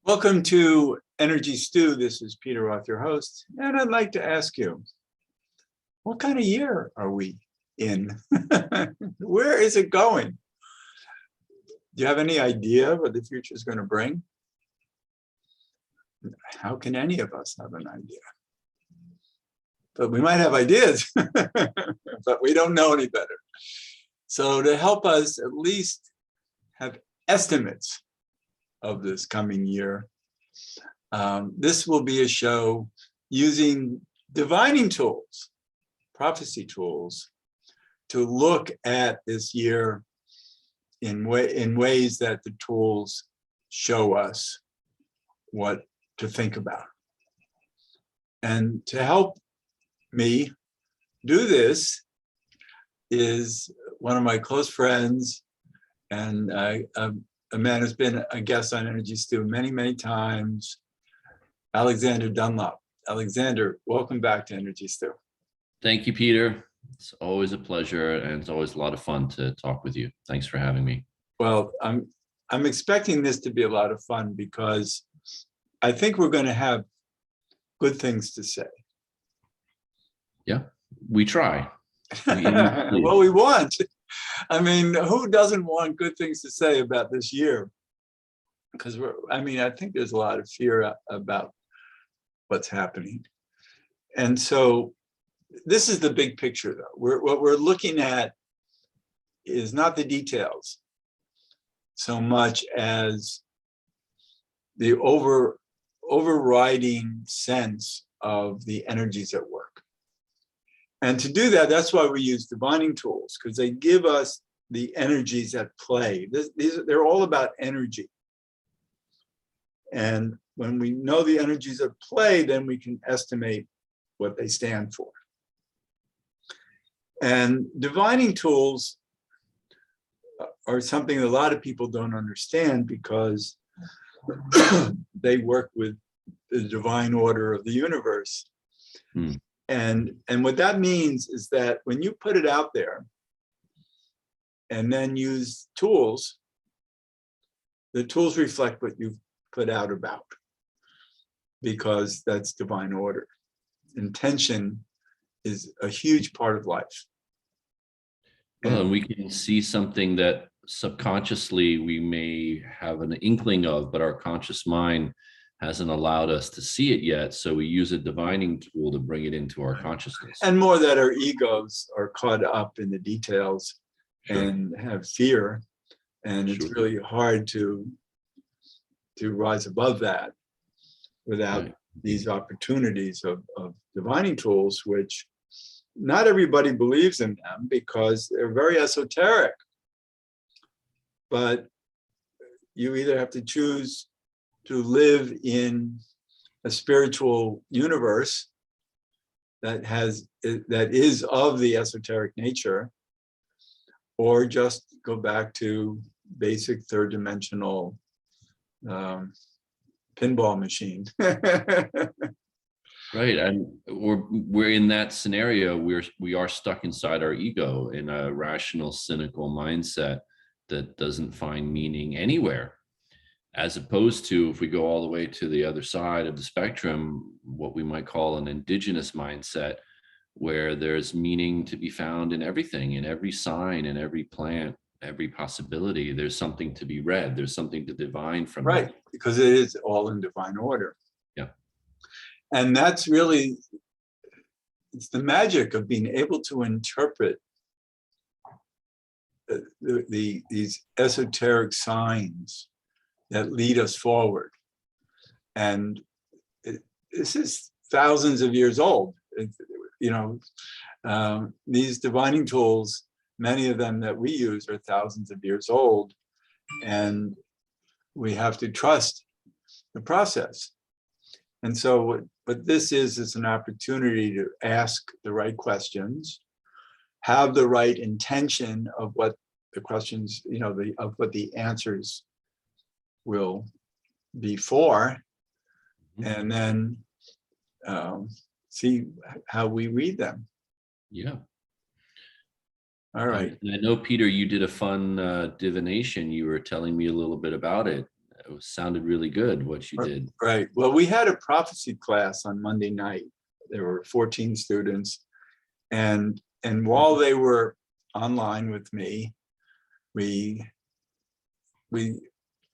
Welcome to Energy Stew. This is Peter Roth, your host, and I'd like to ask you, what kind of year are we in? Where is it going? Do you have any idea what the future is going to bring? How can any of us have an idea? But we might have ideas, but we don't know any better. So to help us at least have estimates of this coming year, this will be a show using divining tools, prophecy tools, to look at this year in ways that the tools show us what to think about. And to help me do this is one of my close friends, and a man who's been a guest on Energy Stew many, many times, Alexander Dunlop. Alexander, welcome back to Energy Stew. Thank you, Peter. It's always a pleasure, and it's always a lot of fun to talk with you. Thanks for having me. Well, I'm expecting this to be a lot of fun because I think we're going to have good things to say. Yeah, we try. Well, we want. I mean, who doesn't want good things to say about this year? Because I think there's a lot of fear about what's happening. And so this is the big picture, though. What we're looking at is not the details so much as the overriding sense of the energies at work. And to do that, that's why we use divining tools, because they give us the energies at play. They're all about energy. And when we know the energies at play, then we can estimate what they stand for. And divining tools are something that a lot of people don't understand because they work with the divine order of the universe. And what that means is that when you put it out there and then use tools, the tools reflect what you've put out about, because that's divine order. Intention is a huge part of life. Well, and we can see something that subconsciously we may have an inkling of, but our conscious mind hasn't allowed us to see it yet. So we use a divining tool to bring it into our consciousness. And more that our egos are caught up in the details. Sure. And have fear. And it's sure. Really hard to rise above that without right. These opportunities of divining tools, which not everybody believes in them because they're very esoteric. But you either have to choose to live in a spiritual universe that is of the esoteric nature, or just go back to basic third dimensional pinball machine. Right, and we're in that scenario. We are stuck inside our ego in a rational, cynical mindset that doesn't find meaning anywhere. As opposed to, if we go all the way to the other side of the spectrum, what we might call an indigenous mindset, where there's meaning to be found in everything, in every sign, in every plant, every possibility. There's something to be read. There's something to divine from right, that. Because it is all in divine order. Yeah. And that's really, it's the magic of being able to interpret these esoteric signs that lead us forward. And this is thousands of years old. These divining tools, many of them that we use are thousands of years old, and we have to trust the process. And so what this is an opportunity to ask the right questions, have the right intention of what the questions, of what the answers will be for, and then see how we read them. Yeah. All right. And I know, Peter, you did a fun divination. You were telling me a little bit about it. it sounded really good what you did. Right. Well, we had a prophecy class on Monday night. There were 14 students, and while they were online with me, we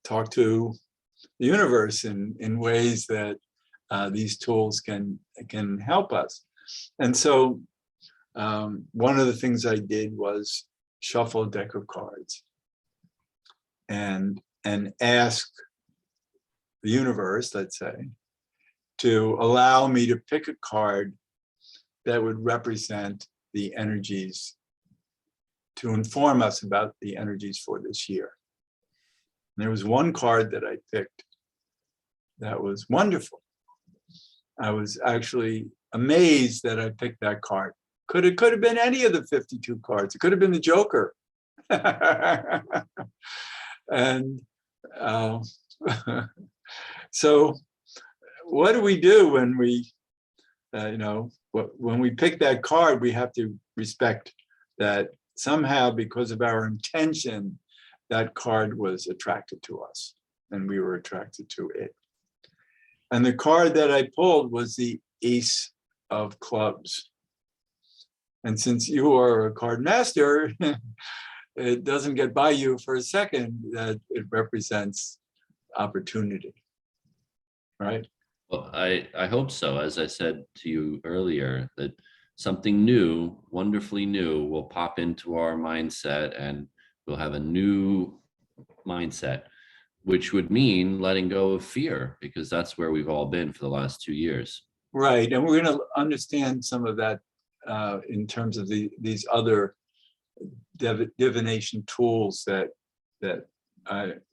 talked to the universe in ways that these tools can help us. And so one of the things I did was shuffle a deck of cards and ask the universe, let's say, to allow me to pick a card that would represent the energies, to inform us about the energies for this year. And there was one card that I picked that was wonderful. I was actually amazed that I picked that card. Could have been any of the 52 cards. It could have been the Joker. And so what do we do when we, when we pick that card? We have to respect that somehow, because of our intention, that card was attracted to us and we were attracted to it. And the card that I pulled was the Ace of Clubs. And since you are a card master, it doesn't get by you for a second that it represents opportunity, right? Well, I hope so. As I said to you earlier, that something new, wonderfully new, will pop into our mindset and we'll have a new mindset, which would mean letting go of fear, because that's where we've all been for the last 2 years. Right. And we're going to understand some of that in terms of these other divination tools that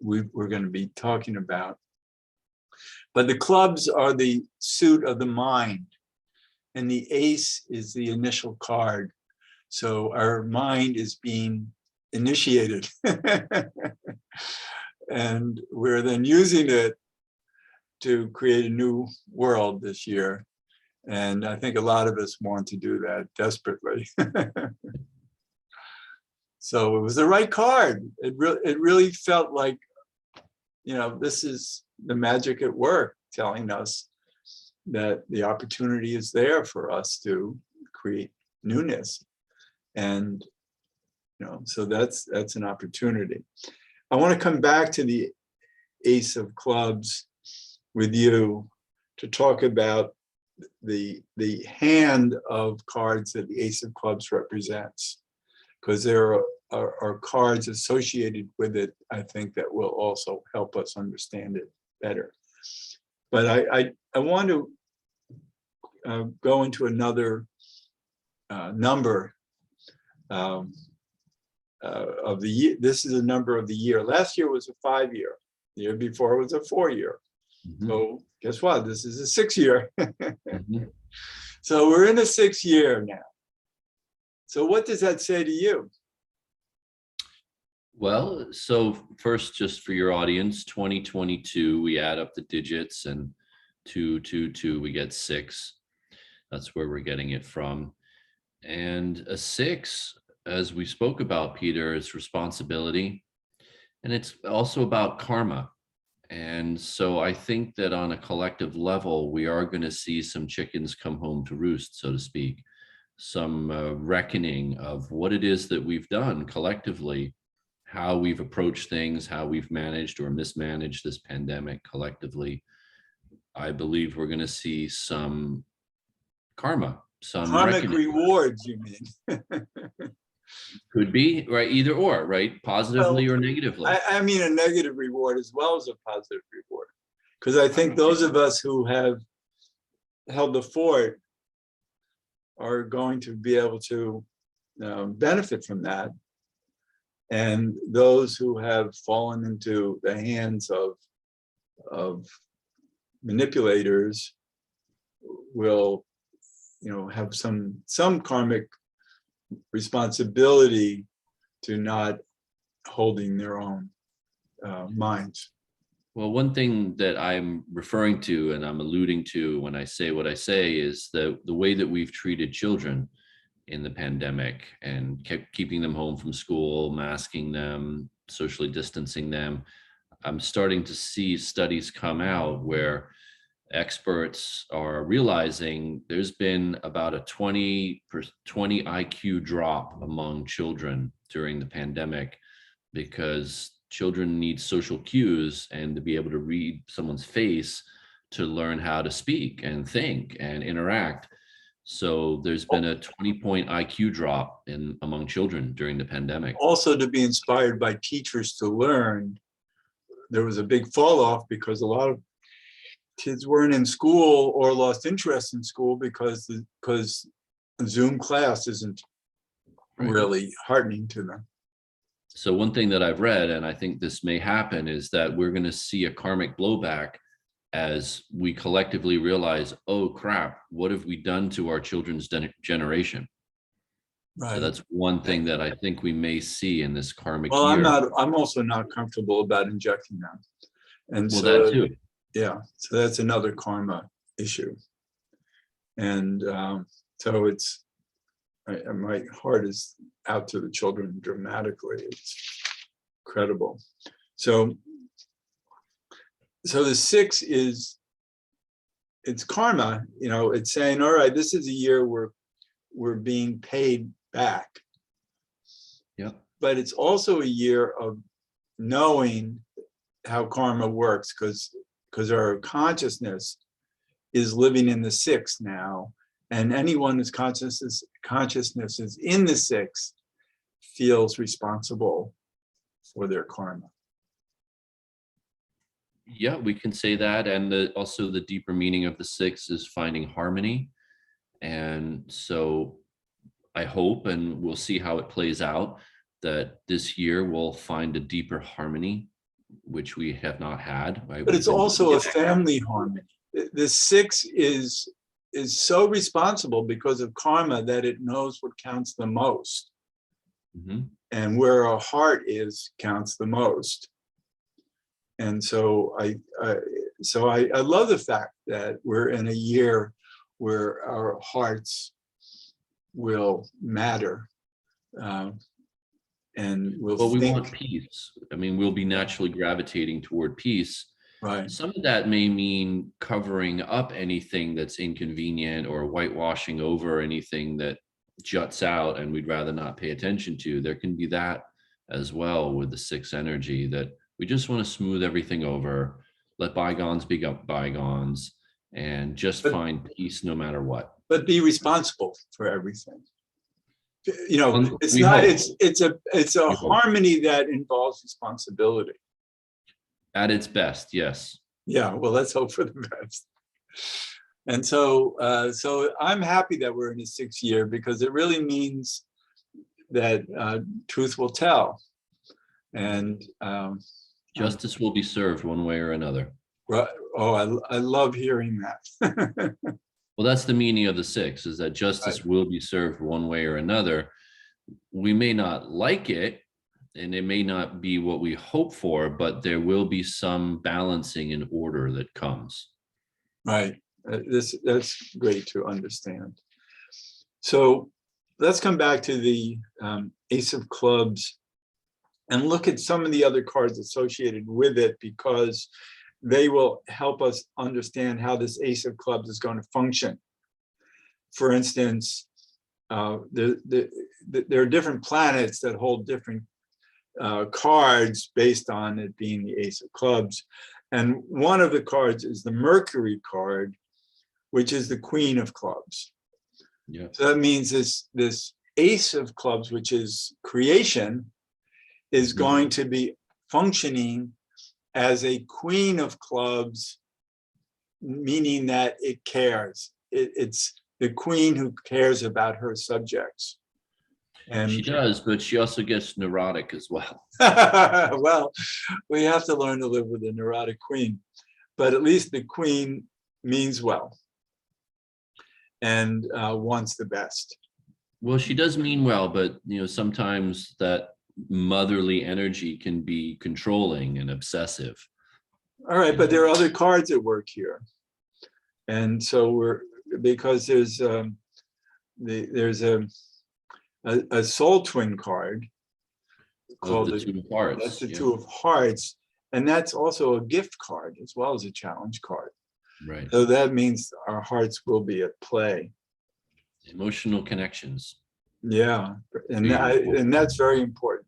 we're going to be talking about. But the clubs are the suit of the mind, and the ace is the initial card. So our mind is being initiated. And we're then using it to create a new world this year. And I think a lot of us want to do that desperately. So it was the right card. It really felt like, this is the magic at work, telling us that the opportunity is there for us to create newness. And, so that's an opportunity. I want to come back to the Ace of Clubs with you to talk about the hand of cards that the Ace of Clubs represents, because there are cards associated with it, I think, that will also help us understand it better. But I want to go into another number of the year. This is a number of the year. Last year was a 5-year. The year before was a 4-year. Mm-hmm. So guess what? This is a 6-year. Mm-hmm. So we're in a 6th year now. So what does that say to you? Well, so first, just for your audience, 2022, we add up the digits, and 222, we get 6. That's where we're getting it from. And a 6, as we spoke about, Peter, is responsibility. And it's also about karma. And so I think that on a collective level, we are going to see some chickens come home to roost, so to speak, some reckoning of what it is that we've done collectively, how we've approached things, how we've managed or mismanaged this pandemic collectively. I believe we're going to see some karma, some karmic rewards, you mean? Could be, right? Either or, right? Positively or negatively. I mean a negative reward as well as a positive reward. Because I think those of us who have held the fort are going to be able to benefit from that. And those who have fallen into the hands of manipulators will, have some karmic responsibility to not holding their own minds. Well, one thing that I'm referring to and I'm alluding to when I say what I say is the way that we've treated children in the pandemic and kept keeping them home from school, masking them, socially distancing them. I'm starting to see studies come out where experts are realizing there's been about a 20 IQ drop among children during the pandemic, because children need social cues and to be able to read someone's face to learn how to speak and think and interact. So there's been a 20-point IQ drop among children during the pandemic. Also, to be inspired by teachers to learn, there was a big fall off because a lot of kids weren't in school or lost interest in school because Zoom class isn't really heartening to them. So one thing that I've read, and I think this may happen, is that we're going to see a karmic blowback as we collectively realize, oh crap, what have we done to our children's generation? Right. So that's one thing that I think we may see in this karmic Well, year. I'm also not comfortable about injecting them. And Well, so, that too. yeah, so that's another karma issue. And so it's, my heart is out to the children dramatically. It's incredible. So the 6 is, it's karma, you know, it's saying, all right, this is a year where we're being paid back. Yep. But it's also a year of knowing how karma works, because our consciousness is living in the 6 now, and anyone whose consciousness is in the 6 feels responsible for their karma. Yeah, we can say that. And also the deeper meaning of the 6 is finding harmony. And so I hope, and we'll see how it plays out, that this year we'll find a deeper harmony, which we have not had. Right? But it's also a family harmony. The 6 is so responsible because of karma that it knows what counts the most. Mm-hmm. And where our heart is counts the most. And so I love the fact that we're in a year where our hearts will matter, and Well, we think. want peace. I mean, we'll be naturally gravitating toward peace. Right. Some of that may mean covering up anything that's inconvenient or whitewashing over anything that juts out and we'd rather not pay attention to. There can be that as well with the 6 energy, that we just want to smooth everything over, let bygones be bygones, and just find peace no matter what. But be responsible for everything. You know, it's We not. hope. It's a harmony that involves responsibility. At its best, yes. Yeah. Well, let's hope for the best. And so I'm happy that we're in the 6th year, because it really means that truth will tell, and Justice will be served one way or another. Oh, I love hearing that. Well, that's the meaning of the 6, is that justice will be served one way or another. We may not like it, and it may not be what we hope for, but there will be some balancing and order that comes. Right. That's great to understand. So let's come back to the Ace of Clubs and look at some of the other cards associated with it, because they will help us understand how this Ace of Clubs is going to function. For instance, there are different planets that hold different cards based on it being the Ace of Clubs. And one of the cards is the Mercury card, which is the Queen of Clubs. Yeah. So that means this Ace of Clubs, which is creation, is going to be functioning as a Queen of Clubs, meaning that it cares. It's the queen who cares about her subjects. And she does, but she also gets neurotic as well. Well, we have to learn to live with a neurotic queen, but at least the queen means well and wants the best. Well, she does mean well, but sometimes that motherly energy can be controlling and obsessive. All right, but there are other cards at work here, and so because there's a soul twin card called the 2 of Hearts. That's the 2 of Hearts, And that's also a gift card as well as a challenge card. Right. So that means our hearts will be at play. Emotional connections. Yeah, and that's very important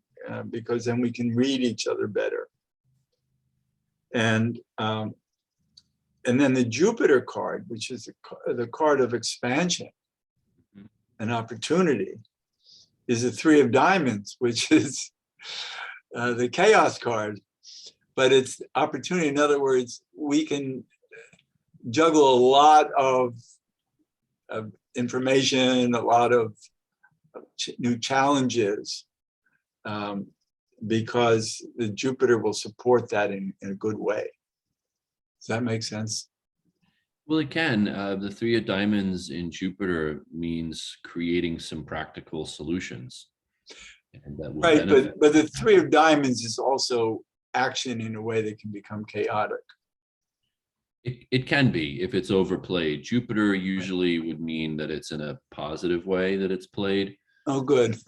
because then we can read each other better. And then the Jupiter card, which is the card of expansion and opportunity, is the Three of Diamonds, which is the chaos card. But it's opportunity. In other words, we can juggle a lot of information, a lot of new challenges, because the Jupiter will support that in a good way. Does that make sense? Well, it can. The Three of Diamonds in Jupiter means creating some practical solutions. And that will Right, benefit. but the Three of Diamonds is also action in a way that can become chaotic. It can be if it's overplayed. Jupiter usually would mean that it's in a positive way that it's played. Oh, good.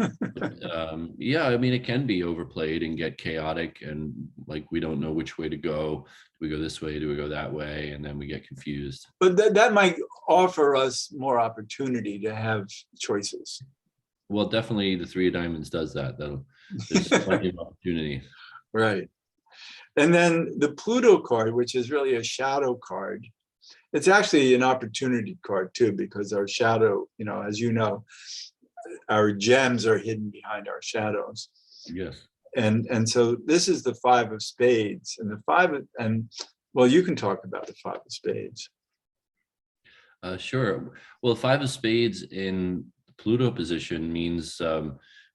Yeah, I mean, it can be overplayed and get chaotic, and like we don't know which way to go. Do we go this way? Do we go that way? And then we get confused. But that might offer us more opportunity to have choices. Well, definitely the Three of Diamonds does that, though. There's plenty of opportunity. Right. And then the Pluto card, which is really a shadow card. It's actually an opportunity card too, because our shadow, as you know, our gems are hidden behind our shadows. Yes. And so this is the Five of Spades, and well, you can talk about the Five of Spades. Sure. Well, Five of Spades in Pluto position means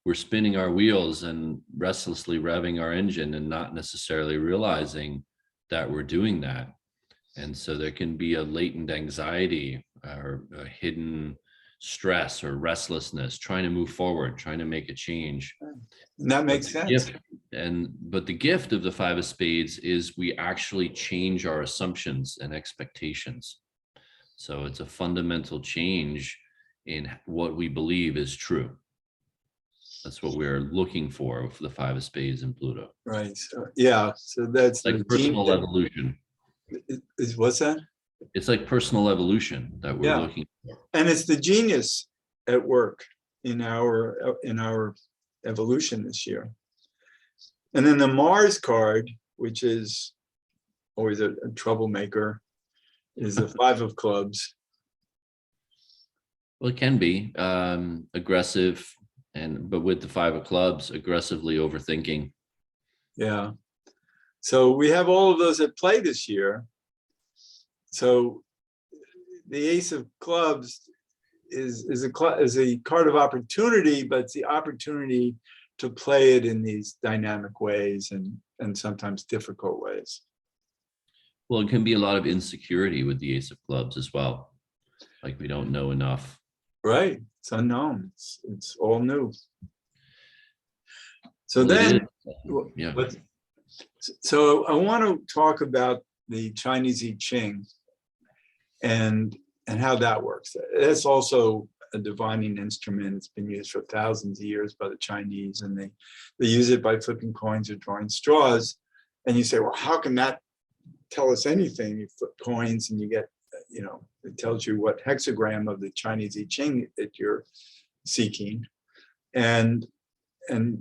we're spinning our wheels and restlessly revving our engine and not necessarily realizing that we're doing that. And so there can be a latent anxiety or a hidden stress or restlessness, trying to move forward, trying to make a change. And that makes sense. But the gift of the Five of Spades is we actually change our assumptions and expectations. So it's a fundamental change in what we believe is true. That's what we're looking for the Five of Spades in Pluto. Right. So, yeah. So that's like personal evolution. What's that? It's like personal evolution that we're looking for. And it's the genius at work in our evolution this year. And then the Mars card, which is always a troublemaker, is the Five of Clubs. Well, it can be aggressive, but with the Five of Clubs, aggressively overthinking. Yeah. So we have all of those at play this year. So the Ace of Clubs is a card of opportunity, but it's the opportunity to play it in these dynamic ways and sometimes difficult ways. Well, it can be a lot of insecurity with the Ace of Clubs as well. Like we don't know enough. Right. It's unknown. It's all new. So well, then, yeah. So I want to talk about the Chinese I Ching and how that works. It's also a divining instrument. It's been used for thousands of years by the Chinese, and they use it by flipping coins or drawing straws. And you say, well, how can that tell us anything? You flip coins and you get, it tells you what hexagram of the Chinese I Ching that you're seeking. And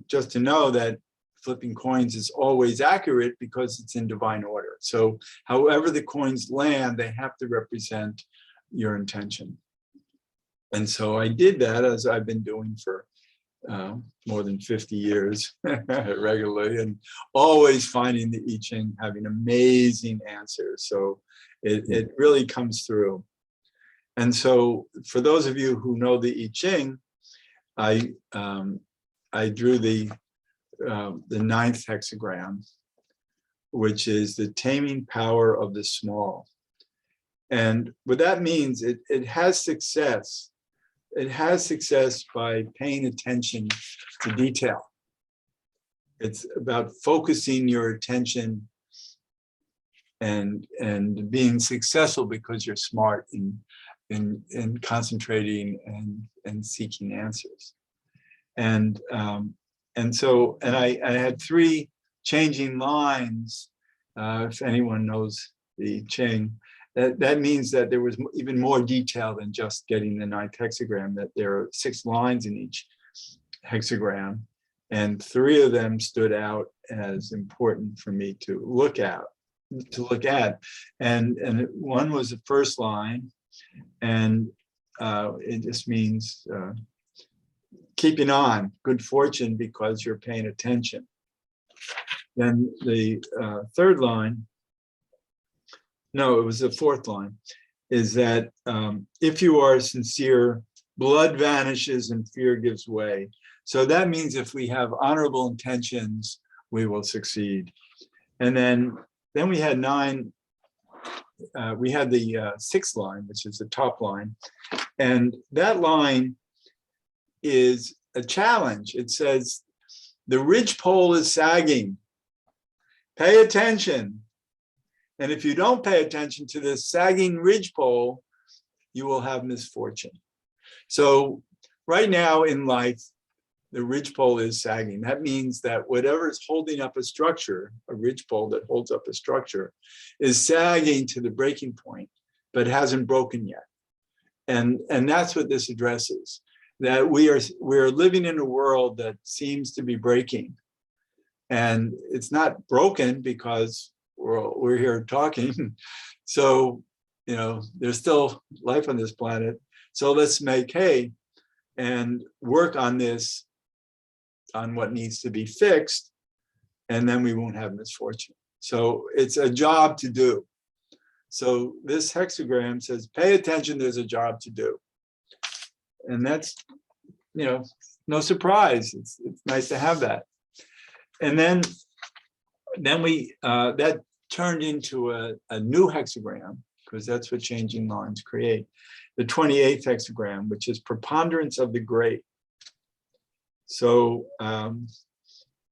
just to know that flipping coins is always accurate because it's in divine order. So however the coins land, they have to represent your intention. And so I did that, as I've been doing for more than 50 years regularly, and always finding the I Ching having amazing answers. So it really comes through. And so for those of you who know the I Ching, I drew the ninth hexagram, which is the taming power of the small. And what that means, it has success. It has success by paying attention to detail. It's about focusing your attention and being successful because you're smart in concentrating and seeking answers. And I had three changing lines if anyone knows the chain, that means that there was even more detail than just getting the 9th hexagram, that there are 6 lines in each hexagram, and 3 of them stood out as important for me to look at. And one was the first line, and it just means keeping on, good fortune, because you're paying attention. Then the 3rd line, no, it was the 4th line, is that if you are sincere, blood vanishes and fear gives way. So that means if we have honorable intentions, we will succeed. And then we had 9, we had the 6th line, which is the top line. And that line is a challenge. It says, the ridgepole is sagging. Pay attention. And if you don't pay attention to this sagging ridgepole, you will have misfortune. So right now in life, the ridgepole is sagging. That means that whatever is holding up a structure, a ridgepole that holds up a structure, is sagging to the breaking point, but hasn't broken yet. And that's what this addresses, that we're living in a world that seems to be breaking. And it's not broken because we're here talking. So, you know, there's still life on this planet. So let's make hay and work on this, on what needs to be fixed, and then we won't have misfortune. So it's a job to do. So this hexagram says, pay attention, there's a job to do. And that's, you know, no surprise. It's nice to have that. And then we, that turned into a new hexagram, because that's what changing lines create. The 28th hexagram, which is preponderance of the great. So,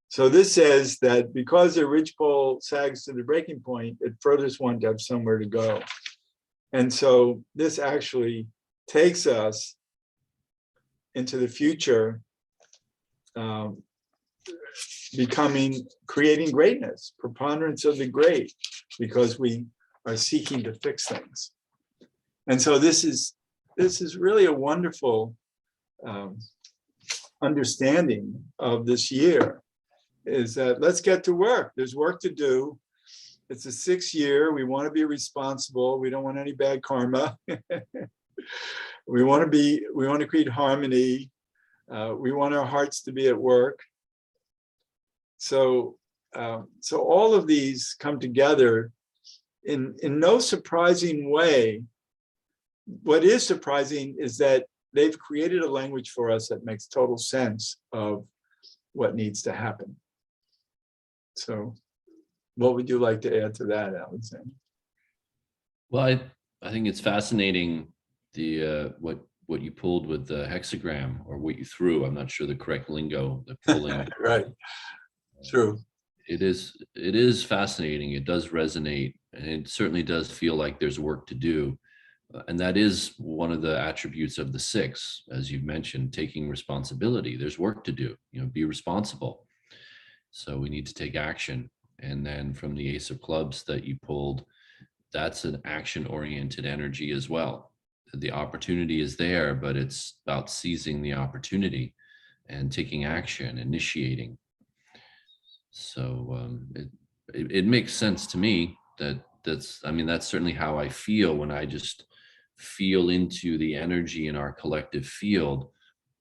so this says that because the ridgepole sags to the breaking point, it furthers one to have somewhere to go. And so this actually takes us into the future, creating greatness, preponderance of the great, because we are seeking to fix things. And so this is really a wonderful understanding of this year, is that let's get to work. There's work to do. It's a 6th year. We want to be responsible. We don't want any bad karma. We want to create harmony. We want our hearts to be at work. So all of these come together in no surprising way. What is surprising is that they've created a language for us that makes total sense of what needs to happen. So what would you like to add to that, Alexander? Well, I think it's fascinating, the what you pulled with the hexagram, or what you threw. I'm not sure the correct lingo, the pulling. Right. True. It is fascinating. It does resonate, and it certainly does feel like there's work to do. And that is one of the attributes of the 6, as you've mentioned, taking responsibility. There's work to do, you know, be responsible. So we need to take action. And then from the Ace of Clubs that you pulled, that's an action-oriented energy as well. The opportunity is there, but it's about seizing the opportunity and taking action, initiating. So it makes sense to me that's certainly how I feel when I just feel into the energy in our collective field,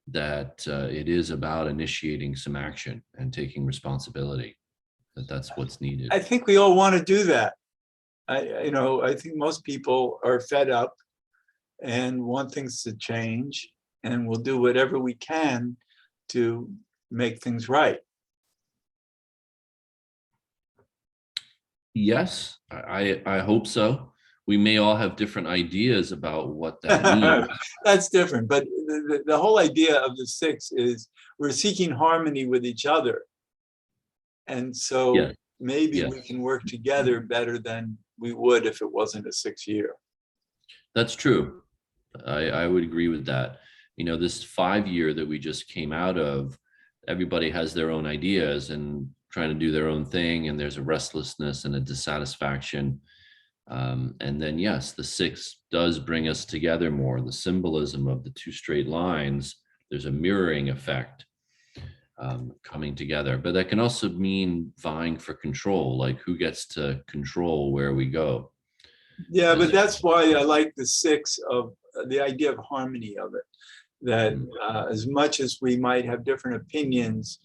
that it is about initiating some action and taking responsibility. That's what's needed. I think we all want to do that. I think most people are fed up and want things to change, and we'll do whatever we can to make things right. Yes, I hope so. We may all have different ideas about what that means. That's different, but the whole idea of the 6 is we're seeking harmony with each other. And so Yeah. maybe Yeah. we can work together better than we would if it wasn't a 6th year. That's true. I would agree with that. You know, this 5 year that we just came out of, everybody has their own ideas, and trying to do their own thing, and there's a restlessness and a dissatisfaction. And then, yes, the 6 does bring us together more. The symbolism of the 2 straight lines, there's a mirroring effect coming together. But that can also mean vying for control, like who gets to control where we go. Yeah, but that's why I like the 6 of the idea of harmony of it. That as much as we might have different opinions,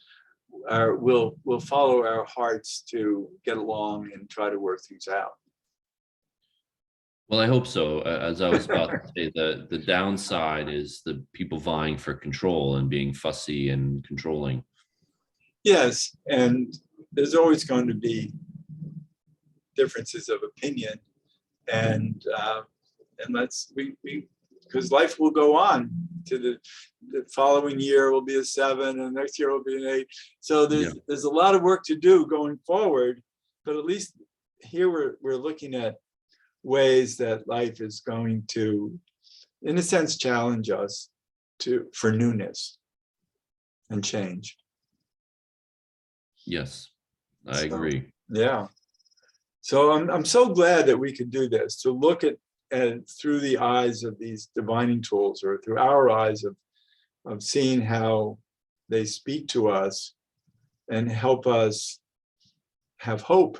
we'll follow our hearts to get along and try to work things out. Well, I hope so. As I was about to say, the downside is the people vying for control and being fussy and controlling. Yes, and there's always going to be differences of opinion, and let's because life will go on to the following year will be a 7, and next year will be an 8. So there's a lot of work to do going forward, but at least here we're looking at ways that life is going to, in a sense, challenge us for newness and change. Yes, I agree. Yeah. So I'm so glad that we could do this, to look at through the eyes of these divining tools, or through our eyes of seeing how they speak to us and help us have hope.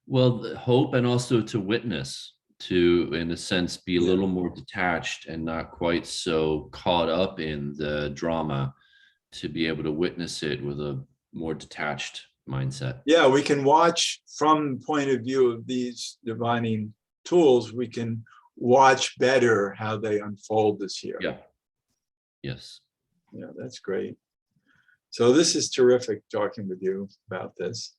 Well, the hope, and also to witness, to, in a sense, be a little more detached and not quite so caught up in the drama, to be able to witness it with a more detached mindset. Yeah, we can watch from the point of view of these divining tools. We can watch better how they unfold this year. Yeah. Yes. Yeah, that's great. So this is terrific talking with you about this.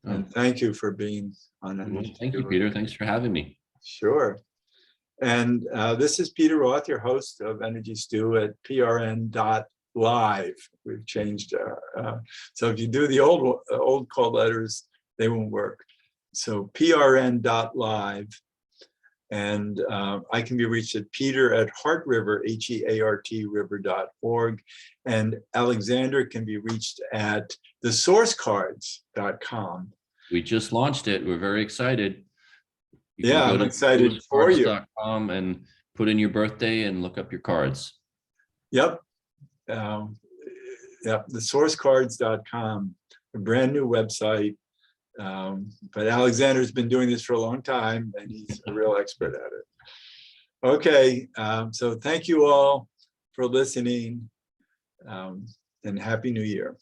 And thank you for being on Energy. Thank you, Peter. Thanks for having me. Sure. And this is Peter Roth, your host of Energy Stew at prn.live. We've changed. So if you do the old call letters, they won't work. So prn.live. And I can be reached at peter@heartriver, HEART river.org. And Alexander can be reached at thesourcecards.com. We just launched it. We're very excited. Yeah, I'm excited for you. Sourcecards.com and put in your birthday and look up your cards. Yep. Yep, thesourcecards.com, a brand new website. But Alexander's been doing this for a long time, and he's a real expert at it. Okay, so thank you all for listening, and Happy New Year.